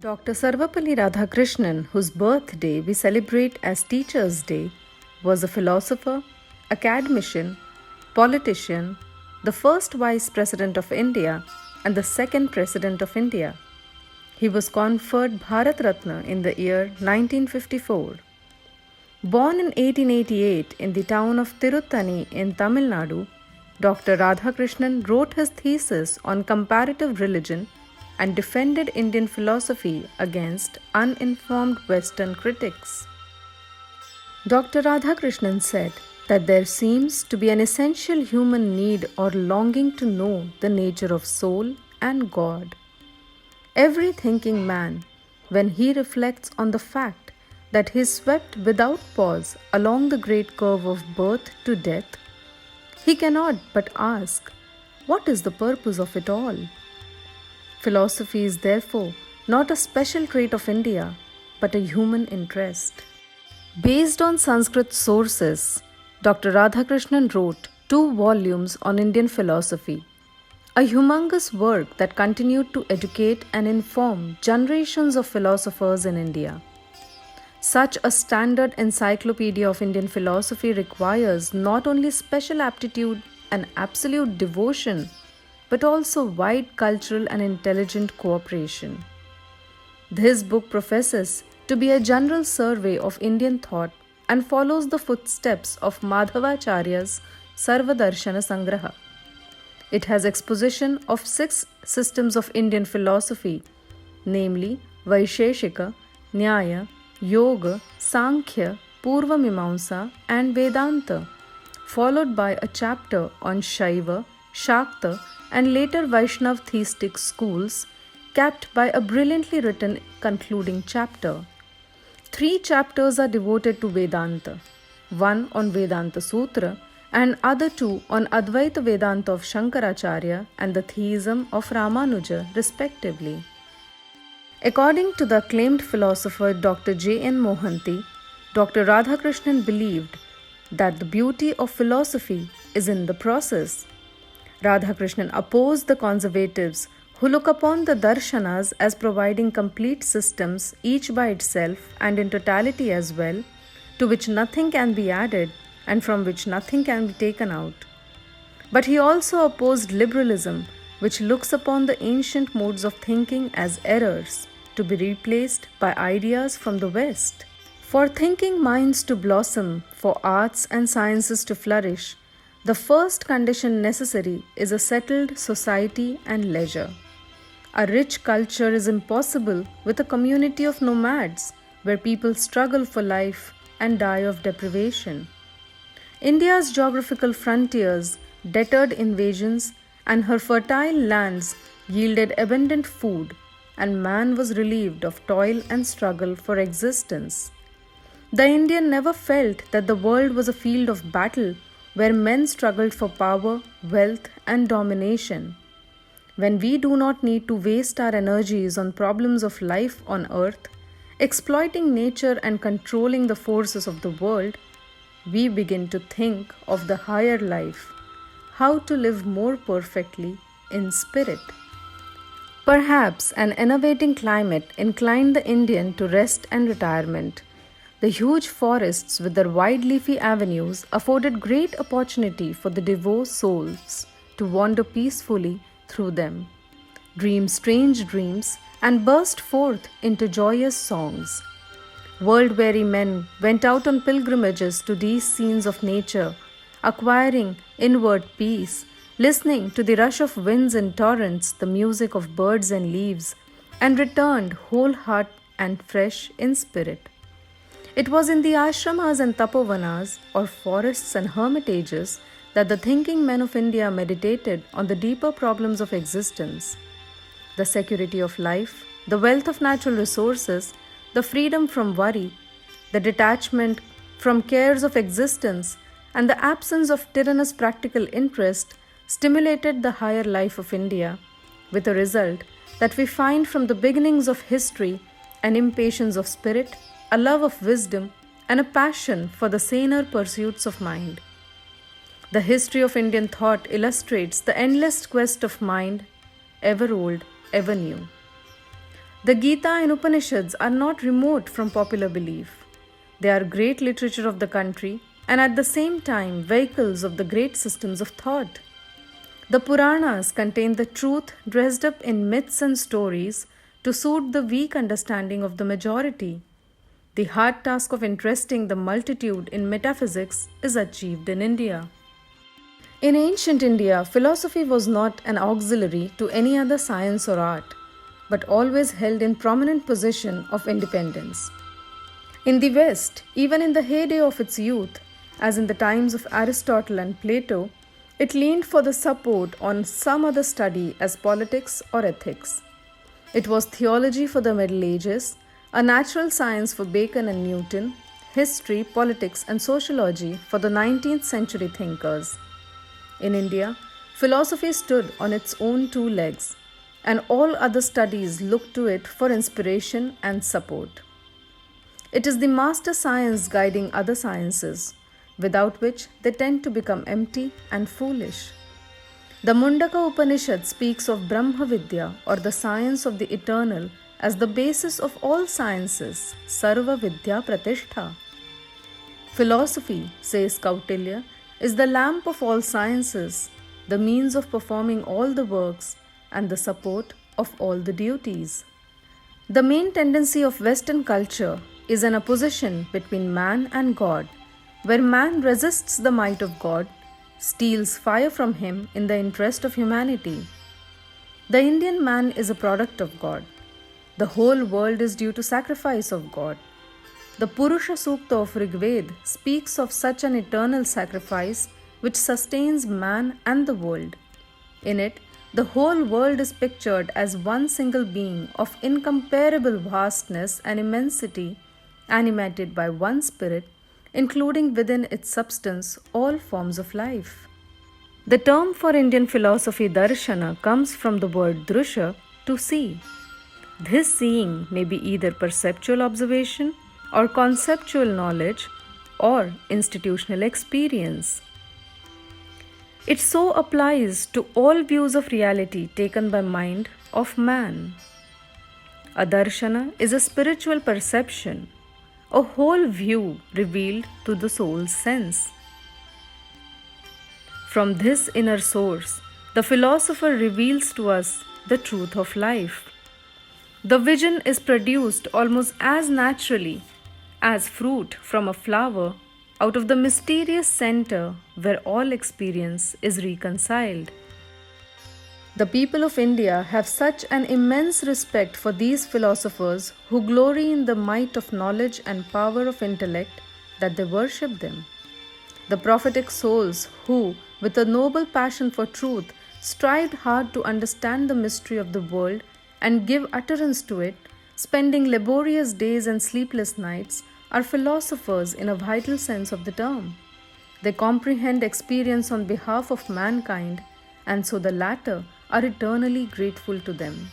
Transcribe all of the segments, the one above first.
Dr. Sarvapelli Radhakrishnan, whose birthday we celebrate as Teachers' Day, was a philosopher, academician, politician, the first Vice President of India and the second President of India. He was conferred Bharat Ratna in the year 1954. Born in 1888 in the town of Thiruttani in Tamil Nadu, Dr. Radhakrishnan wrote his thesis on comparative religion and defended Indian philosophy against uninformed Western critics. Dr. Radhakrishnan said that there seems to be an essential human need or longing to know the nature of soul and God. Every thinking man, when he reflects on the fact that he swept without pause along the great curve of birth to death, he cannot but ask, what is the purpose of it all? Philosophy is therefore not a special trait of India, but a human interest. Based on Sanskrit sources, Dr. Radhakrishnan wrote 2 volumes on Indian philosophy, a humongous work that continued to educate and inform generations of philosophers in India. Such a standard encyclopedia of Indian philosophy requires not only special aptitude and absolute devotion, but also wide cultural and intelligent cooperation. This book professes to be a general survey of Indian thought and follows the footsteps of Madhavacharya's Sarvadarshanasamgraha. It has exposition of 6 systems of Indian philosophy, namely Vaisesika, Nyaya, Yoga, Sankhya, Poorva Mimansa and Vedanta, followed by a chapter on Shaiva, Sakta and later Vaishnava theistic schools, capped by a brilliantly written concluding chapter. 3 chapters are devoted to Vedanta, one on Vedantasutra and other 2 on Advaita Vedanata of Sankaracharya and the theism of Ramanuja, respectively. According to the acclaimed philosopher Dr. J.N. Mohanty, Dr. Radhakrishnan believed that the beauty of philosophy is in the process. Radhakrishnan opposed the conservatives who look upon the darshanas as providing complete systems, each by itself and in totality as well, to which nothing can be added and from which nothing can be taken out. But he also opposed liberalism, which looks upon the ancient modes of thinking as errors, to be replaced by ideas from the West. For thinking minds to blossom, for arts and sciences to flourish, the first condition necessary is a settled society and leisure. A rich culture is impossible with a community of nomads where people struggle for life and die of deprivation. India's geographical frontiers deterred invasions and her fertile lands yielded abundant food, and man was relieved of toil and struggle for existence. The Indian never felt that the world was a field of battle where men struggled for power, wealth, and domination. When we do not need to waste our energies on problems of life on earth, exploiting nature and controlling the forces of the world, we begin to think of the higher life, how to live more perfectly in spirit. Perhaps an enervating climate inclined the Indian to rest and retirement. The huge forests with their wide leafy avenues afforded great opportunity for the devout souls to wander peacefully through them, dream strange dreams, and burst forth into joyous songs. World-weary men went out on pilgrimages to these scenes of nature, acquiring inward peace, listening to the rush of winds and torrents, the music of birds and leaves, and returned whole heart and fresh in spirit. It was in the ashramas and tapovanas, or forests and hermitages, that the thinking men of India meditated on the deeper problems of existence. The security of life, the wealth of natural resources, the freedom from worry, the detachment from cares of existence, and the absence of tyrannous practical interest stimulated the higher life of India, with a result that we find from the beginnings of history an impatience of spirit, a love of wisdom, and a passion for the saner pursuits of mind. The history of Indian thought illustrates the endless quest of mind, ever old, ever new. The Gita and Upanishads are not remote from popular belief. They are great literature of the country and at the same time vehicles of the great systems of thought. The Puranas contain the truth dressed up in myths and stories to suit the weak understanding of the majority. The hard task of interesting the multitude in metaphysics is achieved in India. In ancient India, philosophy was not an auxiliary to any other science or art, but always held in prominent position of independence. In the West, even in the heyday of its youth, as in the times of Aristotle and Plato, it leaned for the support on some other study as politics or ethics. It was theology for the Middle Ages, a natural science for Bacon and Newton, history, politics, and sociology for the 19th century thinkers. In India, philosophy stood on its own two legs, and all other studies looked to it for inspiration and support. It is the master science guiding other sciences, without which they tend to become empty and foolish. The Mundaka Upanishad speaks of Brahma Vidya or the science of the eternal as the basis of all sciences, Sarva Vidya Pratishtha. Philosophy, says Kautilya, is the lamp of all sciences, the means of performing all the works, and the support of all the duties. The main tendency of Western culture is an opposition between man and God, where man resists the might of God, steals fire from him in the interest of humanity. The Indian man is a product of God. The whole world is due to sacrifice of God. The Purusha Sukta of Rigved speaks of such an eternal sacrifice which sustains man and the world. In it, the whole world is pictured as one single being of incomparable vastness and immensity, animated by one spirit, including within its substance all forms of life. The term for Indian philosophy darshana comes from the word drusha, to see. This seeing may be either perceptual observation or conceptual knowledge or institutional experience. It so applies to all views of reality taken by mind of man. A darshana is a spiritual perception, a whole view revealed to the soul's sense. From this inner source, the philosopher reveals to us the truth of life. The vision is produced almost as naturally as fruit from a flower out of the mysterious center where all experience is reconciled. The people of India have such an immense respect for these philosophers who glory in the might of knowledge and power of intellect that they worship them. The prophetic souls who, with a noble passion for truth, strived hard to understand the mystery of the world and give utterance to it, spending laborious days and sleepless nights, are philosophers in a vital sense of the term. They comprehend experience on behalf of mankind, and so the latter are eternally grateful to them.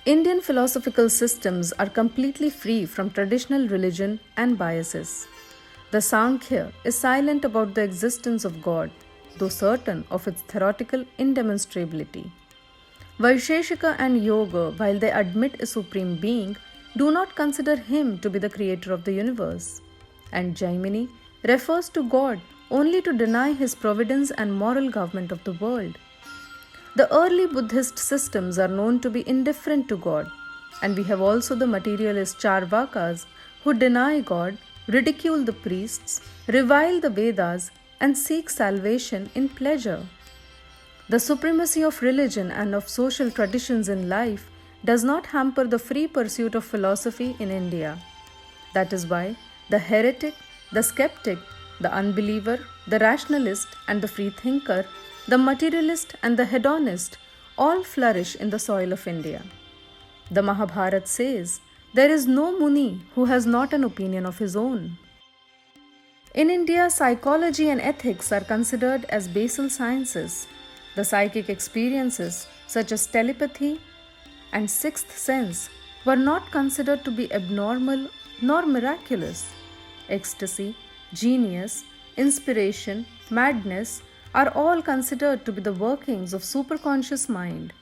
Indian philosophical systems are completely free from traditional religion and biases. The Samkhya is silent about the existence of God, though certain of its theoretical indemonstrability. Vaisesika and Yoga, while they admit a supreme being, do not consider him to be the creator of the universe. And Jaimini refers to God only to deny his providence and moral government of the world. The early Buddhist systems are known to be indifferent to God, and we have also the materialist Charvakas who deny God, ridicule the priests, revile the Vedas, and seek salvation in pleasure. The supremacy of religion and of social traditions in life does not hamper the free pursuit of philosophy in India. That is why the heretic, the skeptic, the unbeliever, the rationalist and the free thinker, the materialist and the hedonist all flourish in the soil of India. The Mahabharata says, "There is no Muni who has not an opinion of his own." In India, psychology and ethics are considered as basal sciences. The psychic experiences, such as telepathy and sixth sense, were not considered to be abnormal nor miraculous. Ecstasy, genius, inspiration, madness are all considered to be the workings of superconscious mind.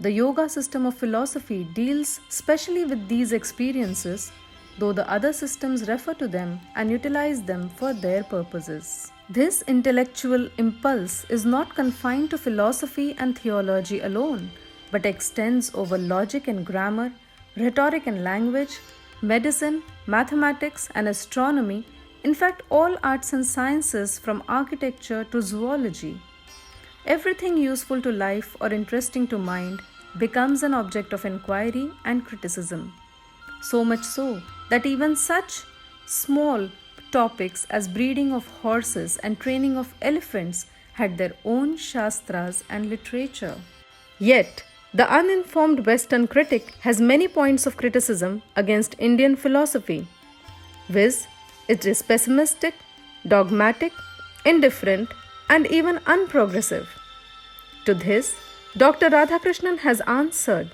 The yoga system of philosophy deals specially with these experiences, though the other systems refer to them and utilize them for their purposes. This intellectual impulse is not confined to philosophy and theology alone, but extends over logic and grammar, rhetoric and language, medicine, mathematics and astronomy, in fact all arts and sciences from architecture to zoology. Everything useful to life or interesting to mind becomes an object of inquiry and criticism. So much so that even such small topics as breeding of horses and training of elephants had their own shastras and literature. Yet, the uninformed Western critic has many points of criticism against Indian philosophy, viz., it is pessimistic, dogmatic, indifferent, and even unprogressive. To this, Dr. Radhakrishnan has answered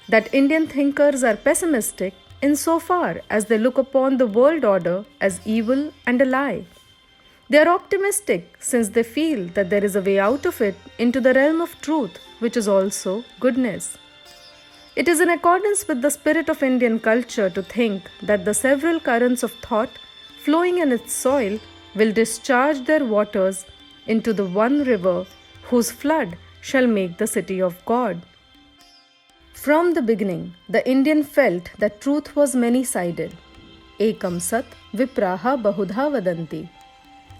that Indian thinkers are pessimistic insofar as they look upon the world order as evil and a lie. They are optimistic since they feel that there is a way out of it into the realm of truth, which is also goodness. It is in accordance with the spirit of Indian culture to think that the several currents of thought flowing in its soil will discharge their waters into the one river whose flood shall make the city of God. From the beginning, the Indian felt that truth was many-sided. Ekam sat vipraha bahudha vadanti.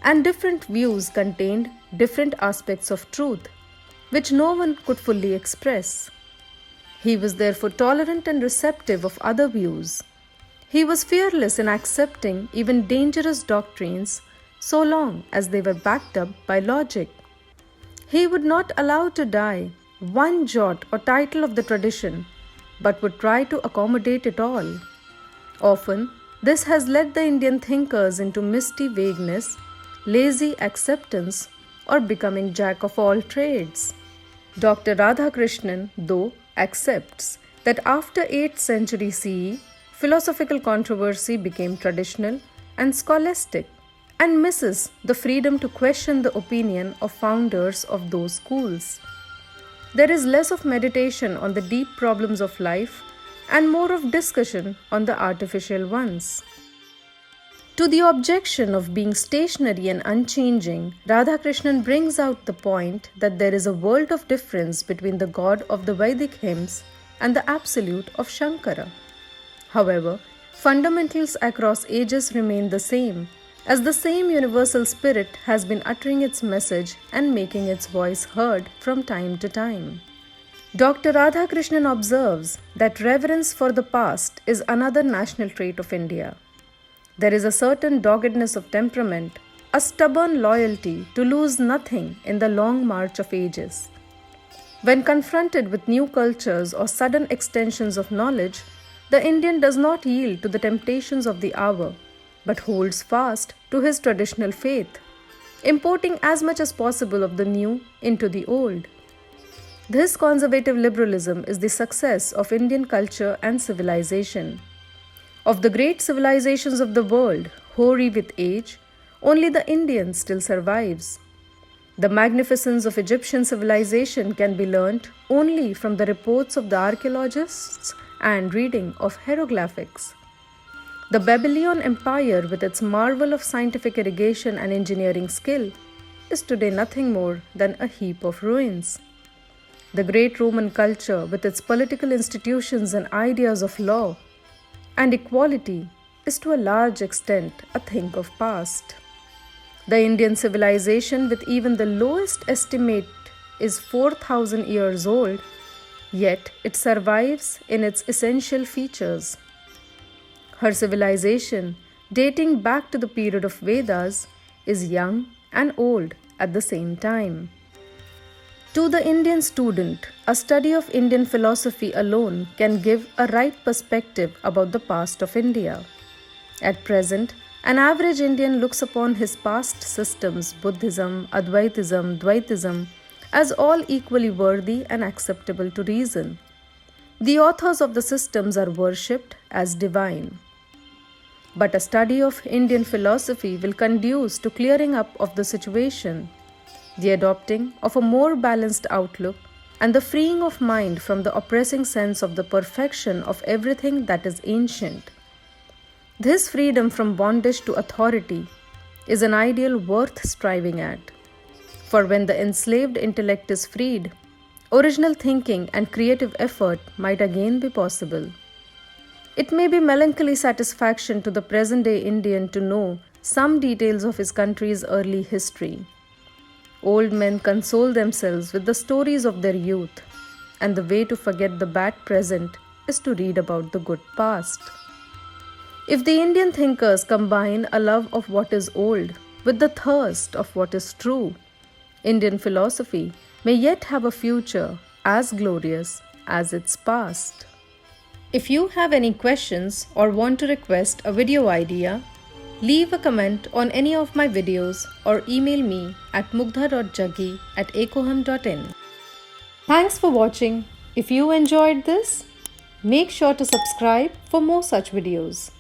And different views contained different aspects of truth, which no one could fully express. He was therefore tolerant and receptive of other views. He was fearless in accepting even dangerous doctrines so long as they were backed up by logic. He would not allow to die one jot or title of the tradition, but would try to accommodate it all. Often, this has led the Indian thinkers into misty vagueness, lazy acceptance, or becoming jack of all trades. Dr. Radhakrishnan, though, accepts that after 8th century CE, philosophical controversy became traditional and scholastic, and misses the freedom to question the opinion of founders of those schools. There is less of meditation on the deep problems of life and more of discussion on the artificial ones. To the objection of being stationary and unchanging, Radhakrishnan brings out the point that there is a world of difference between the God of the Vedic hymns and the Absolute of Shankara. However, fundamentals across ages remain the same, as the same universal spirit has been uttering its message and making its voice heard from time to time. Dr. Radhakrishnan observes that reverence for the past is another national trait of India. There is a certain doggedness of temperament, a stubborn loyalty to lose nothing in the long march of ages. When confronted with new cultures or sudden extensions of knowledge, the Indian does not yield to the temptations of the hour, but holds fast to his traditional faith, importing as much as possible of the new into the old. This conservative liberalism is the success of Indian culture and civilization. Of the great civilizations of the world, hoary with age, only the Indian still survives. The magnificence of Egyptian civilization can be learnt only from the reports of the archaeologists and reading of hieroglyphics. The Babylonian Empire, with its marvel of scientific irrigation and engineering skill, is today nothing more than a heap of ruins. The great Roman culture, with its political institutions and ideas of law and equality, is to a large extent a thing of past. The Indian civilization, with even the lowest estimate, is 4,000 years old, yet it survives in its essential features. Her civilization, dating back to the period of Vedas, is young and old at the same time. To the Indian student, a study of Indian philosophy alone can give a right perspective about the past of India. At present, an average Indian looks upon his past systems, Buddhism, Advaitism, Dvaitism, as all equally worthy and acceptable to reason. The authors of the systems are worshipped as divine. But a study of Indian philosophy will conduce to clearing up of the situation, the adopting of a more balanced outlook, and the freeing of mind from the oppressing sense of the perfection of everything that is ancient. This freedom from bondage to authority is an ideal worth striving at. For when the enslaved intellect is freed, original thinking and creative effort might again be possible. It may be melancholy satisfaction to the present-day Indian to know some details of his country's early history. Old men console themselves with the stories of their youth, and the way to forget the bad present is to read about the good past. If the Indian thinkers combine a love of what is old with the thirst of what is true, Indian philosophy may yet have a future as glorious as its past. If you have any questions or want to request a video idea, leave a comment on any of my videos or email me at mugdha.jaggi@ecohum.in. Thanks for watching. If you enjoyed this, make sure to subscribe for more such videos.